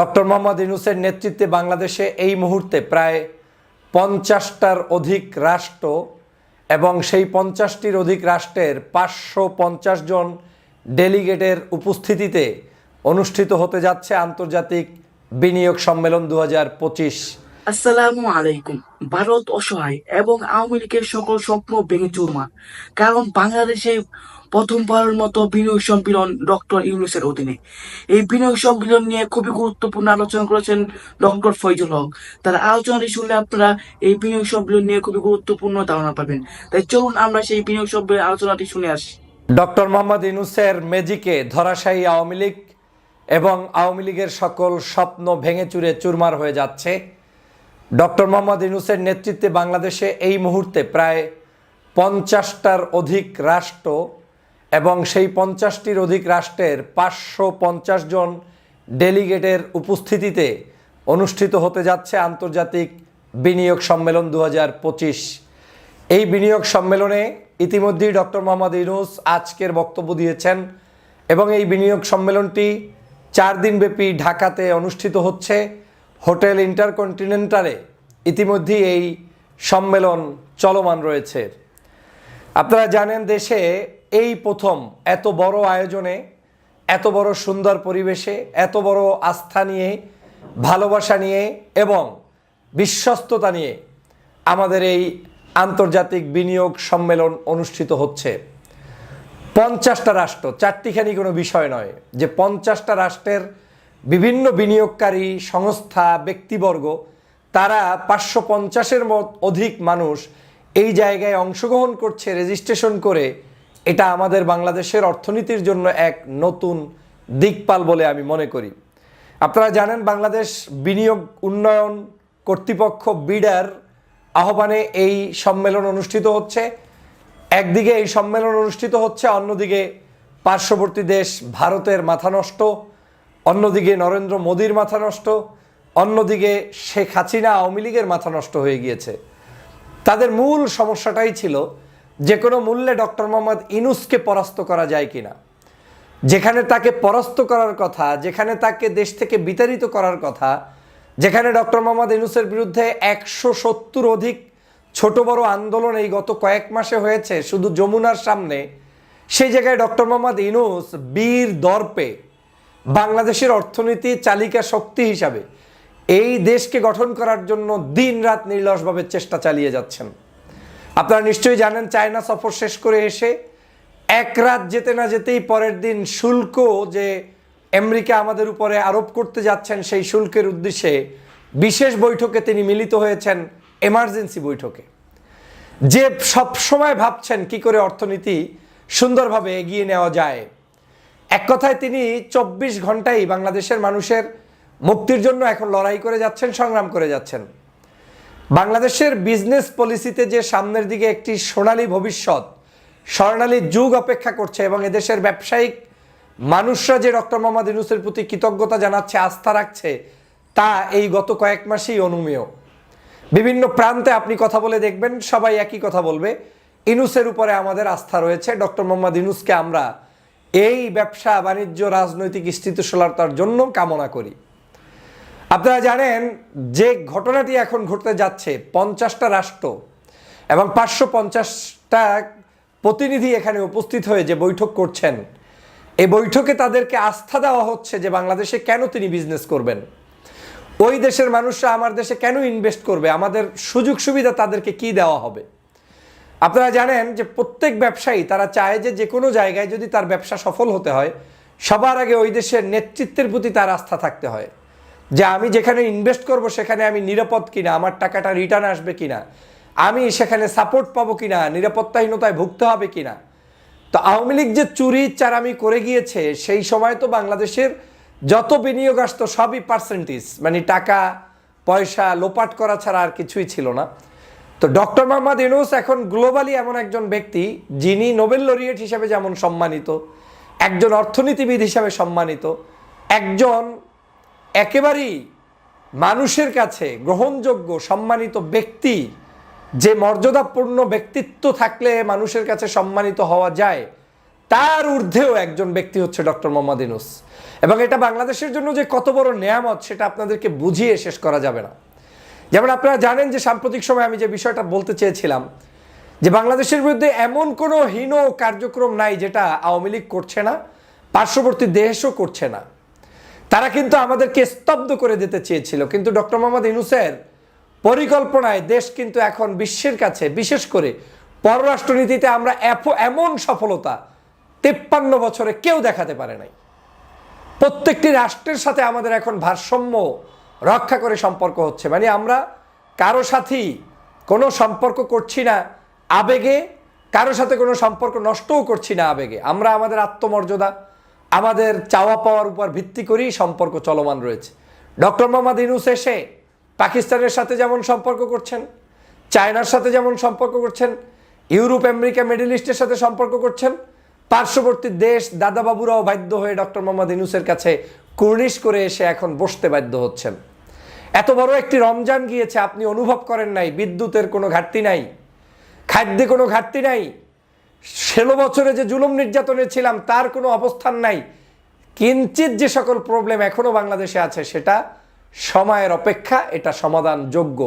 Doctor Mohammad ইউনূসের নেতৃত্বে বাংলাদেশে এই মুহূর্তে প্রায় ৫০টার অধিক রাষ্ট্র এবং সেই ৫০টির অধিক রাষ্ট্রের ৫৫০ জন ডেলিগেটের উপস্থিতিতে অনুষ্ঠিত হতে যাচ্ছে আন্তর্জাতিক বিনিয়োগ সম্মেলন ২০২৫। আসসালামু আলাইকুম। ভারত অসহায় এবং আওয়ামী লীগের সকল স্বপ্ন ভেঙে চুরমার। কারণ বাংলাদেশে প্রথমবারের মতো বিনিয়োগ সম্মেলন ডক্টর ইউনূসের অধীনে। এই বিনিয়োগ সম্মেলন নিয়ে খুবই গুরুত্বপূর্ণ আলোচনা করেছেন ডক্টর ফয়জুল হক। তার আলোচনাটি শুনলে আপনারা এই বিনিয়োগ সম্মেলন নিয়ে খুবই গুরুত্বপূর্ণ ধারণা পাবেন। তাই চলুন আমরা সেই বিনিয়োগ সম্মেলনের আলোচনাটি শুনে আসি। ডক্টর মোহাম্মদ ইউনূসের ম্যাজিকে ধরাশায়ী আওয়ামী লীগ এবং আওয়ামী লীগের সকল স্বপ্ন ভেঙে চুরে চুরমার হয়ে যাচ্ছে। ডক্টর মোহাম্মদ ইউনূসের নেতৃত্বে বাংলাদেশে এই মুহূর্তে প্রায় ৫০টার অধিক রাষ্ট্র এবং সেই ৫০টির অধিক রাষ্ট্রের ৫৫০ জন ডেলিগেটের উপস্থিতিতে অনুষ্ঠিত হতে যাচ্ছে আন্তর্জাতিক বিনিয়োগ সম্মেলন ২০২৫। এই বিনিয়োগ সম্মেলনে ইতিমধ্যেই ডক্টর মোহাম্মদ ইউনূস আজকের বক্তব্য দিয়েছেন এবং এই বিনিয়োগ সম্মেলনটি ৪ দিনব্যাপী ঢাকাতে অনুষ্ঠিত হচ্ছে। হোটেল ইন্টারকন্টিনেন্টালে ইতিমধ্যেই এই সম্মেলন চলমান রয়েছে। আপনারা জানেন, দেশে এই প্রথম এত বড় আয়োজনে, এত বড় সুন্দর পরিবেশে, এত বড় আস্থা নিয়ে, ভালোবাসা নিয়ে এবং বিশ্বস্ততা নিয়ে আমাদের এই আন্তর্জাতিক বিনিয়োগ সম্মেলন অনুষ্ঠিত হচ্ছে। ৫০টা রাষ্ট্র, চারটিখানি কোনো বিষয় নয় যে ৫০টা রাষ্ট্রের বিভিন্ন বিনিয়োগকারী সংস্থা, ব্যক্তিবর্গ, তারা ৫৫০-এর অধিক মানুষ এই জায়গায় অংশগ্রহণ করছে রেজিস্ট্রেশন করে। এটা আমাদের বাংলাদেশের অর্থনীতির জন্য এক নতুন দিকপাল বলে আমি মনে করি। আপনারা জানেন, বাংলাদেশ বিনিয়োগ উন্নয়ন কর্তৃপক্ষ বিডার আহ্বানে এই সম্মেলন অনুষ্ঠিত হচ্ছে। একদিকে এই সম্মেলন অনুষ্ঠিত হচ্ছে, অন্যদিকে পার্শ্ববর্তী দেশ ভারতের মাথা নষ্ট, অন্যদিকে নরেন্দ্র মোদীর মাথা নষ্ট, অন্যদিকে শেখ হাসিনা আওয়ামী লীগের মাথা নষ্ট হয়ে গিয়েছে। তাদের মূল সমস্যাটাই ছিল যে কোনো মূল্যে ডক্টর মোহাম্মদ ইউনূসকে পরাস্ত করা যায় কিনা। যেখানে তাকে পরাস্ত করার কথা, যেখানে তাকে দেশ থেকে বিতাড়িত করার কথা, যেখানে ডক্টর মোহাম্মদ ইউনূসের বিরুদ্ধে ১৭০ অধিক ছোট বড় আন্দোলন এই গত কয়েক মাসে হয়েছে শুধু যমুনার সামনে, সেই জায়গায় ডক্টর মোহাম্মদ ইউনূস বীর দর্পে বাংলাদেশের অর্থনীতি চালিকা শক্তি হিসাবে এই দেশকে গঠন করার জন্য দিন রাত নির্লসভাবে চেষ্টা চালিয়ে যাচ্ছেন। আপনারা নিশ্চয়ই জানেন, চায়না সফর শেষ করে এসে এক রাত যেতে না যেতেই পরের দিন শুল্ক যে আমেরিকা আমাদের উপরে আরোপ করতে যাচ্ছেন, সেই শুল্কের উদ্দেশ্যে বিশেষ বৈঠকে তিনি মিলিত হয়েছেন, এমার্জেন্সি বৈঠকে। যে সবসময় ভাবছেন কি করে অর্থনীতি সুন্দরভাবে এগিয়ে নেওয়া যায়। এক কথায় তিনি ২৪ ঘন্টাই বাংলাদেশের মানুষের মুক্তির জন্য এখন লড়াই করে যাচ্ছেন, সংগ্রাম করে যাচ্ছেন। বাংলাদেশের বিজনেস পলিসিতে যে সামনের দিকে একটি সোনালী ভবিষ্যৎ, স্বর্ণালী যুগ অপেক্ষা করছে এবং এদেশের ব্যবসায়িক মানুষরা যে ডক্টর মোহাম্মদ ইউনূসের প্রতি কৃতজ্ঞতা জানাচ্ছে, আস্থা রাখছে, তা এই গত কয়েক মাসেই অনুমেয়। বিভিন্ন প্রান্তে আপনি কথা বলে দেখবেন, সবাই একই কথা বলবে, ইউনূসের উপরে আমাদের আস্থা রয়েছে, ডক্টর মোহাম্মদ ইউনূসকে আমরা এই ব্যবসা বাণিজ্য রাজনৈতিক স্থিতিশীলতার জন্য কামনা করি। আপনারা জানেন যে ঘটনাটি এখন ঘটতে যাচ্ছে, ৫০টা রাষ্ট্র এবং ৫৫০টা প্রতিনিধি এখানে উপস্থিত হয়ে যে বৈঠক করছেন, এই বৈঠকে তাদেরকে আস্থা দেওয়া হচ্ছে যে বাংলাদেশে কেন তিনি বিজনেস করবেন, ওই দেশের মানুষরা আমার দেশে কেন ইনভেস্ট করবে, আমাদের সুযোগ সুবিধা তাদেরকে কি দেওয়া হবে। আপনারা জানেন যে প্রত্যেক ব্যবসায়ী তারা চায় যে যে কোনো জায়গায় যদি তার ব্যবসা সফল হতে হয়, সবার আগে ওই দেশের নেতৃত্বের প্রতি তার আস্থা থাকতে হয় যে আমি যেখানে ইনভেস্ট করব সেখানে আমি নিরাপদ কিনা, আমার টাকাটা রিটার্ন আসবে কিনা, আমি সেখানে সাপোর্ট পাবো কিনা, নিরাপত্তাহীনতায় ভুগতে হবে কিনা। তো আওয়ামী লীগ যে চুরি চারামি করে গিয়েছে, সেই সময় তো বাংলাদেশের যত বিনিয়োগ আসতো সবই পার্সেন্টেজ, মানে টাকা পয়সা লোপাট করা ছাড়া আর কিছুই ছিল না। তো ডক্টর মোহাম্মদ ইউনূস এখন গ্লোবালি এমন একজন ব্যক্তি যিনি নোবেল লরিয়েট হিসেবে যেমন সম্মানিত, একজন অর্থনীতিবিদ হিসাবে সম্মানিত, একজন একেবারেই মানুষের কাছে গ্রহণযোগ্য সম্মানিত ব্যক্তি, যে মর্যাদাপূর্ণ ব্যক্তিত্ব থাকলে মানুষের কাছে সম্মানিত হওয়া যায়, তার ঊর্ধ্বেও একজন ব্যক্তি হচ্ছে ডক্টর মোহাম্মদ ইউনূস। এবং এটা বাংলাদেশের জন্য যে কত বড় নেয়ামত সেটা আপনাদেরকে বুঝিয়ে শেষ করা যাবে না। যেমন আপনারা জানেন যে সাম্প্রতিক সময় আমি যে বিষয়টা বলতে চেয়েছিলাম যে বাংলাদেশের বিরুদ্ধে এমন কোনো হীন কার্যক্রম নাই যেটা আওয়ামী লীগ করছে না, পার্শ্ববর্তী দেশও করছে না। তারা কিন্তু আমাদেরকে স্তব্ধ করে দিতে চেয়েছিল, কিন্তু ডক্টর মোহাম্মদ ইউনূসের পরিকল্পনায় দেশ কিন্তু এখন বিশ্বের কাছে, বিশেষ করে পররাষ্ট্রনীতিতে আমরা এমন সফলতা 53 বছরে কেউ দেখাতে পারে নাই। প্রত্যেকটি রাষ্ট্রের সাথে আমাদের এখন ভারসাম্য রক্ষা করে সম্পর্ক হচ্ছে, মানে আমরা কারো সাথেই কোনো সম্পর্ক করছি না আবেগে, কারো সাথে কোনো সম্পর্ক নষ্টও করছি না আবেগে। আমরা আমাদের আত্মমর্যাদা, আমাদের চাওয়া পাওয়ার উপর ভিত্তি করেই সম্পর্ক চলমান রয়েছে। ডক্টর মোহাম্মদ ইউনূস এসে পাকিস্তানের সাথে যেমন সম্পর্ক করছেন, চায়নার সাথে যেমন সম্পর্ক করছেন, ইউরোপ, আমেরিকা, মিডল ইস্টের সাথে সম্পর্ক করছেন, পার্শ্ববর্তী দেশ দাদাবাবুরাও বাধ্য হয়ে ডক্টর মোহাম্মদ ইউনূসের কাছে কুর্নিশ করে এসে এখন বসতে বাধ্য হচ্ছেন। এত বড় একটি রমজান গিয়েছে, আপনি অনুভব করেন নাই বিদ্যুতের কোনো ঘাটতি নাই, খাদ্যে কোনো ঘাটতি নাই, 16 বছরে যে জুলুম নির্যাতনে ছিলাম তার কোনো অবস্থান নাই। কিঞ্চিত যে সকল প্রবলেম এখনো বাংলাদেশে আছে সেটা সময়ের অপেক্ষা, এটা সমাধানযোগ্য।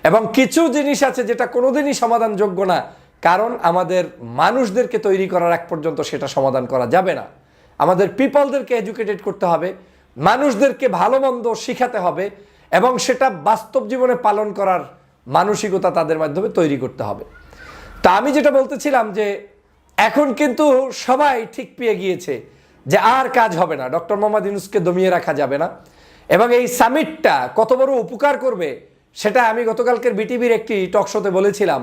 এবং কিছু জিনিস আছে যেটা কোনোদিনই সমাধানযোগ্য না, কারণ আমাদের মানুষদেরকে তৈরি করার আগ পর্যন্ত সেটা সমাধান করা যাবে না। আমাদের পিপলদেরকে এডুকেটেড করতে হবে, মানুষদেরকে ভালো মন্দ শিখাতে হবে এবং সেটা বাস্তব জীবনে পালন করার মানসিকতা তাদের মাধ্যমে তৈরি করতে হবে। তা আমি যেটা বলতেছিলাম যে এখন কিন্তু সবাই ঠিক পেয়ে গিয়েছে যে আর কাজ হবে না, ডক্টর মোহাম্মদ ইউনূসকে দমিয়ে রাখা যাবে না। এবং এই সামিটটা কত বড় উপকার করবে সেটা আমি গতকালকের বিটিভির একটি টকশোতে বলেছিলাম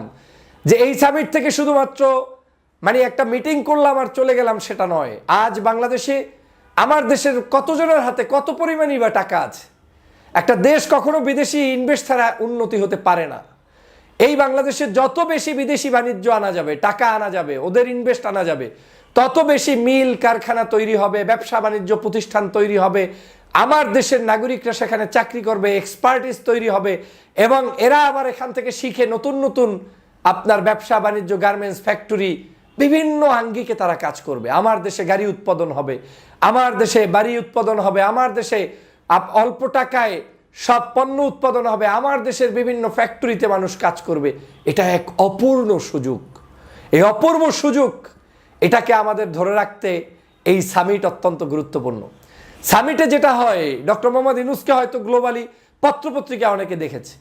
যে এই সামিট থেকে শুধুমাত্র মানে একটা মিটিং করলাম আর চলে গেলাম সেটা নয়। আজ বাংলাদেশে আমার দেশের কতজনের হাতে কত পরিমাণই বা টাকা আছে। একটা দেশ কখনো বিদেশি ইনভেস্ট ছাড়া উন্নতি হতে পারে না। এই বাংলাদেশে যত বেশি বিদেশি বাণিজ্য আনা যাবে, টাকা আনা যাবে, ওদের ইনভেস্ট আনা যাবে, তত বেশি মিল কারখানা তৈরি হবে, ব্যবসা বাণিজ্য প্রতিষ্ঠান তৈরি হবে, আমার দেশের নাগরিকরা সেখানে চাকরি করবে, এক্সপার্টিস তৈরি হবে এবং এরা আবার এখান থেকে শিখে নতুন নতুন আপনার ব্যবসা বাণিজ্য, গার্মেন্টস, ফ্যাক্টরি, বিভিন্ন আঙ্গিকে তারা কাজ করবে। আমার দেশে গাড়ি উৎপাদন হবে, আমার দেশে বাড়ি উৎপাদন হবে, আমার দেশে অল্প টাকায় সব পণ্য উৎপাদন হবে, আমার দেশের বিভিন্ন ফ্যাক্টরিতে মানুষ কাজ করবে। এটা এক অপূর্ণ সুযোগ। এই অপূর্ব সুযোগ এটাকে আমাদের ধরে রাখতে এই সামিট অত্যন্ত গুরুত্বপূর্ণ। সামিটে যেটা হয়, ডক্টর মোহাম্মদ ইউনূসকে হয়তো গ্লোবালি পত্রপত্রিকা অনেকে দেখেছে,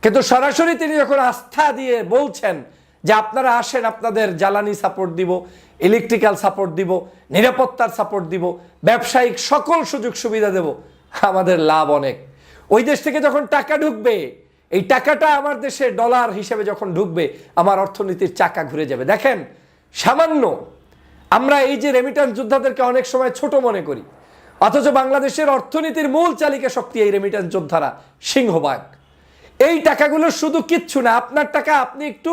কিন্তু সরাসরি তিনি যখন আস্থা দিয়ে বলছেন যে আপনারা আসেন, আপনাদের জ্বালানি সাপোর্ট দিব, ইলেকট্রিক্যাল সাপোর্ট দিব, নিরাপত্তার সাপোর্ট দিব, ব্যবসায়িক সকল সুযোগ সুবিধা দেব, আমাদের লাভ অনেক। ওই দেশ থেকে যখন টাকা ঢুকবে, এই টাকাটা আমার দেশে ডলার হিসেবে যখন ঢুকবে, আমার অর্থনীতির চাকা ঘুরে যাবে। দেখেন, সামান্য আমরা এই যে রেমিট্যান্স যোদ্ধাদেরকে অনেক সময় ছোট মনে করি, অথচ বাংলাদেশের অর্থনীতির মূল চালিকা শক্তি এই রেমিট্যান্স যোদ্ধারা, সিংহভাগ। এই টাকাগুলো শুধু কিচ্ছু না, আপনার টাকা আপনি একটু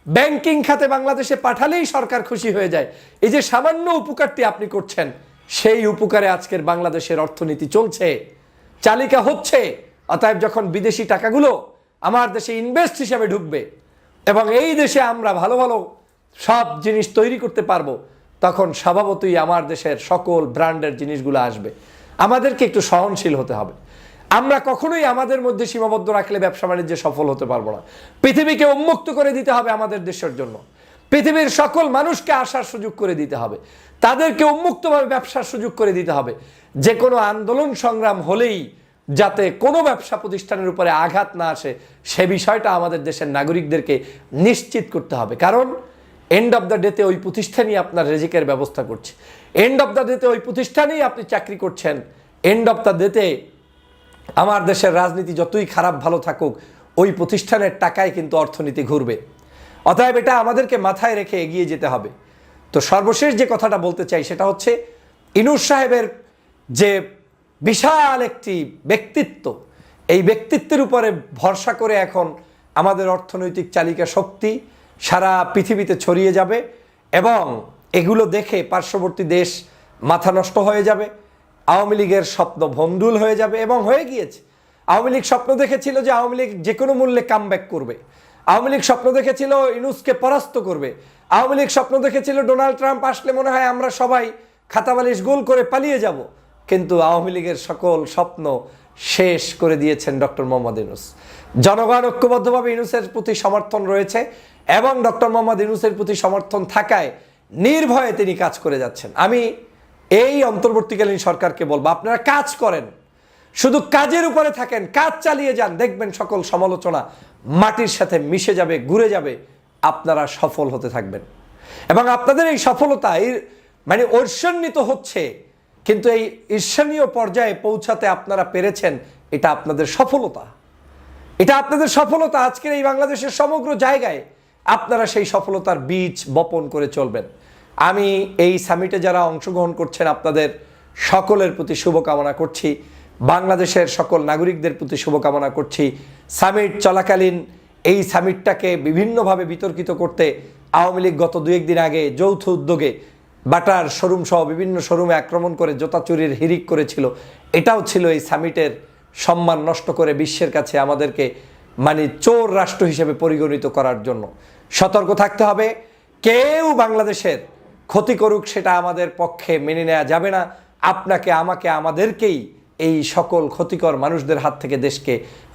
ব্যাংকিং খাতে বাংলাদেশে পাঠালেই সরকার খুশি হয়ে যায়। এই যে সামান্য উপকারটি আপনি করছেন, সেই উপকারে আজকের বাংলাদেশের অর্থনীতি চলছে, চালিকা হচ্ছে। অতএব যখন বিদেশি টাকাগুলো আমার দেশে ইনভেস্ট হিসাবে ঢুকবে এবং এই দেশে আমরা ভালো ভালো সব জিনিস তৈরি করতে পারবো, তখন স্বভাবতই আমার দেশের সকল ব্র্যান্ডের জিনিসগুলো আসবে। আমাদেরকে একটু সহনশীল হতে হবে। আমরা কখনোই আমাদের মধ্যে সীমাবদ্ধ রাখলে ব্যবসা বাণিজ্যে সফল হতে পারবো না। পৃথিবীকে উন্মুক্ত করে দিতে হবে আমাদের দেশের জন্য, পৃথিবীর সকল মানুষকে আসার সুযোগ করে দিতে হবে, তাদেরকে উন্মুক্তভাবে ব্যবসার সুযোগ করে দিতে হবে। যে কোনো আন্দোলন সংগ্রাম হলেই যাতে কোনো ব্যবসা প্রতিষ্ঠানের উপরে আঘাত না আসে, সে বিষয়টা আমাদের দেশের নাগরিকদেরকে নিশ্চিত করতে হবে। কারণ এন্ড অফ দ্য ডেতে ওই প্রতিষ্ঠানই আপনার রেজিকের ব্যবস্থা করছে, এন্ড অফ দ্য ডেতে ওই প্রতিষ্ঠানেই আপনি চাকরি করছেন, এন্ড অফ দ্য ডেতে আমার দেশের রাজনীতি যতই খারাপ ভালো থাকুক, ওই প্রতিষ্ঠানের টাকায় কিন্তু অর্থনীতি ঘুরবে। অতএব এটা আমাদেরকে মাথায় রেখে এগিয়ে যেতে হবে। তো সর্বশেষ যে কথাটা বলতে চাই সেটা হচ্ছে, ইউনূস সাহেবের যে বিশাল একটি ব্যক্তিত্ব, এই ব্যক্তিত্বের উপরে ভরসা করে এখন আমাদের অর্থনৈতিক চালিকা শক্তি সারা পৃথিবীতে ছড়িয়ে যাবে এবং এগুলো দেখে পার্শ্ববর্তী দেশ মাথা নষ্ট হয়ে যাবে। আওয়ামী লীগের স্বপ্ন ভণ্ডুল হয়ে যাবে এবং হয়ে গিয়েছে। আওয়ামী লীগ স্বপ্ন দেখেছিল যে আওয়ামী লীগ যে কোনো মূল্যে কামব্যাক করবে। আওয়ামী লীগ স্বপ্ন দেখেছিল ইউনূসকে পরাস্ত করবে। আওয়ামী লীগ স্বপ্ন দেখেছিল ডোনাল্ড ট্রাম্প আসলে মনে হয় আমরা সবাই খাতাবালিশ গোল করে পালিয়ে যাব। কিন্তু আওয়ামী লীগের সকল স্বপ্ন শেষ করে দিয়েছেন ডক্টর মোহাম্মদ ইউনূস। জনগণ ঐক্যবদ্ধভাবে ইউনূসের প্রতি সমর্থন রয়েছে এবং ডক্টর মোহাম্মদ ইউনূসের প্রতি সমর্থন থাকায় নির্ভয়ে তিনি কাজ করে যাচ্ছেন। আমি এই অন্তর্বর্তীকালীন সরকারকে বলবো, আপনারা কাজ করেন, শুধু কাজের উপরে থাকেন, কাজ চালিয়ে যান, দেখবেন সকল সমালোচনা মাটির সাথে মিশে যাবে, ঘুরে যাবে, আপনারা সফল হতে থাকবেন। এবং আপনাদের এই সফলতা মানে ঈর্ষান্বিত হচ্ছে, কিন্তু এই ঈর্ষণীয় পর্যায়ে পৌঁছাতে আপনারা পেরেছেন, এটা আপনাদের সফলতা। এটা আপনাদের সফলতা। আজকের এই বাংলাদেশের সমগ্র জায়গায় আপনারা সেই সফলতার বীজ বপন করে চলবেন। আমি এই সামিটে যারা অংশগ্রহণ করছেন আপনাদের সকলের প্রতি শুভকামনা করছি, বাংলাদেশের সকল নাগরিকদের প্রতি শুভকামনা করছি। সামিট চলাকালীন এই সামিটটাকে বিভিন্নভাবে বিতর্কিত করতে আওয়ামী লীগ গত 2-1 দিন আগে যৌথ উদ্যোগে বাটার শোরুম সহ বিভিন্ন শোরুমে আক্রমণ করে জোতা চুরির হিড়িক করেছিল। এটাও ছিল এই সামিটের সম্মান নষ্ট করে বিশ্বের কাছে আমাদেরকে মানে চোর রাষ্ট্র হিসেবে পরিগণিত করার জন্য। সতর্ক থাকতে হবে, কেউ বাংলাদেশের ক্ষতি করুক সেটা আমাদের পক্ষে মেনে নেওয়া যাবে না। আপনাকে, আমাকে, আমাদেরকেই এই সকল ক্ষতিকর মানুষদের হাত থেকে দেশকে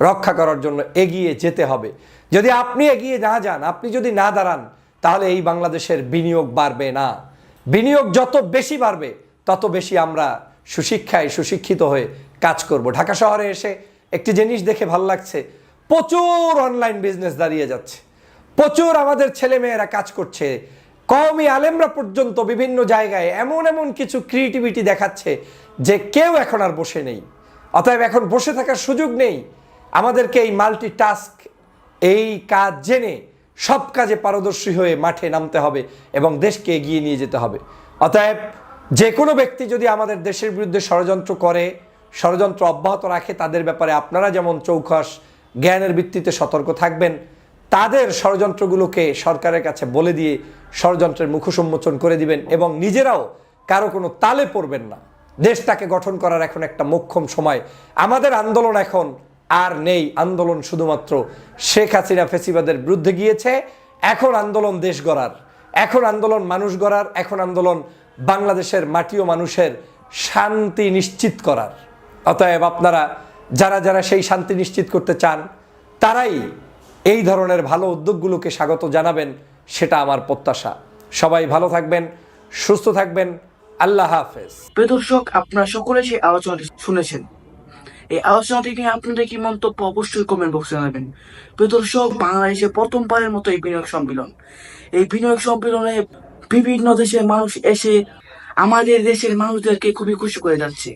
রক্ষা করার জন্য এগিয়ে যেতে হবে। যদি আপনি এগিয়ে না যান, আপনি যদি না দাঁড়ান, তাহলে এই বাংলাদেশের বিনিয়োগ বাড়বে না। বিনিয়োগ যত বেশি বাড়বে তত বেশি আমরা সুশিক্ষায় সুশিক্ষিত হয়ে কাজ করব। ঢাকা শহরে এসে একটি জিনিস দেখে ভালো লাগছে, প্রচুর অনলাইন বিজনেস দাঁড়িয়ে যাচ্ছে, প্রচুর আমাদের ছেলেমেয়েরা কাজ করছে, কওমি আলেমরা পর্যন্ত বিভিন্ন জায়গায় এমন এমন কিছু ক্রিয়েটিভিটি দেখাচ্ছে যে কেউ এখন আর বসে নেই। অতএব এখন বসে থাকার সুযোগ নেই। আমাদেরকে এই মাল্টিটাস্ক, এই কাজ জেনে সব কাজে পারদর্শী হয়ে মাঠে নামতে হবে এবং দেশকে এগিয়ে নিয়ে যেতে হবে। অতএব যে কোনো ব্যক্তি যদি আমাদের দেশের বিরুদ্ধে ষড়যন্ত্র করে, ষড়যন্ত্র অব্যাহত রাখে, তাদের ব্যাপারে আপনারা যেমন চৌখাস জ্ঞানের ভিত্তিতে সতর্ক থাকবেন, তাদের ষড়যন্ত্রগুলোকে সরকারের কাছে বলে দিয়ে ষড়যন্ত্রের মুখোশ উন্মোচন করে দিবেন এবং নিজেরাও কারো কোনো তালে পড়বেন না। দেশটাকে গঠন করার এখন একটা মোক্ষম সময়। আমাদের আন্দোলন এখন আর নেই। আন্দোলন শুধুমাত্র শেখ হাসিনা ফেসিবাদের বিরুদ্ধে গিয়েছে। এখন আন্দোলন দেশ গড়ার, এখন আন্দোলন মানুষ গড়ার, এখন আন্দোলন বাংলাদেশের মাটি ও মানুষের শান্তি নিশ্চিত করার। অতএব আপনারা যারা যারা সেই শান্তি নিশ্চিত করতে চান তারাই এই ধরনের ভালো উদ্যোগগুলোকে স্বাগত জানাবেন, সেটা আমার প্রত্যাশা। সবাই ভালো থাকবেন, সুস্থ থাকবেন। আল্লাহ হাফেজ। প্রিয় দর্শক, আপনারা সকলে সেই আলোচনাটি শুনেছেন। এই আলোচনাটি নিয়ে আপনাদের কি মন্তব্য অবশ্যই কমেন্ট বক্সে জানাবেন। প্রিয় দর্শক, বাংলাদেশে প্রথমবারের মতো এই বিনিয়োগ সম্মেলন, এই বিনিয়োগ সম্মেলনে বিভিন্ন দেশের মানুষ এসে আমাদের দেশের মানুষদেরকে খুবই খুশি করে যাচ্ছে।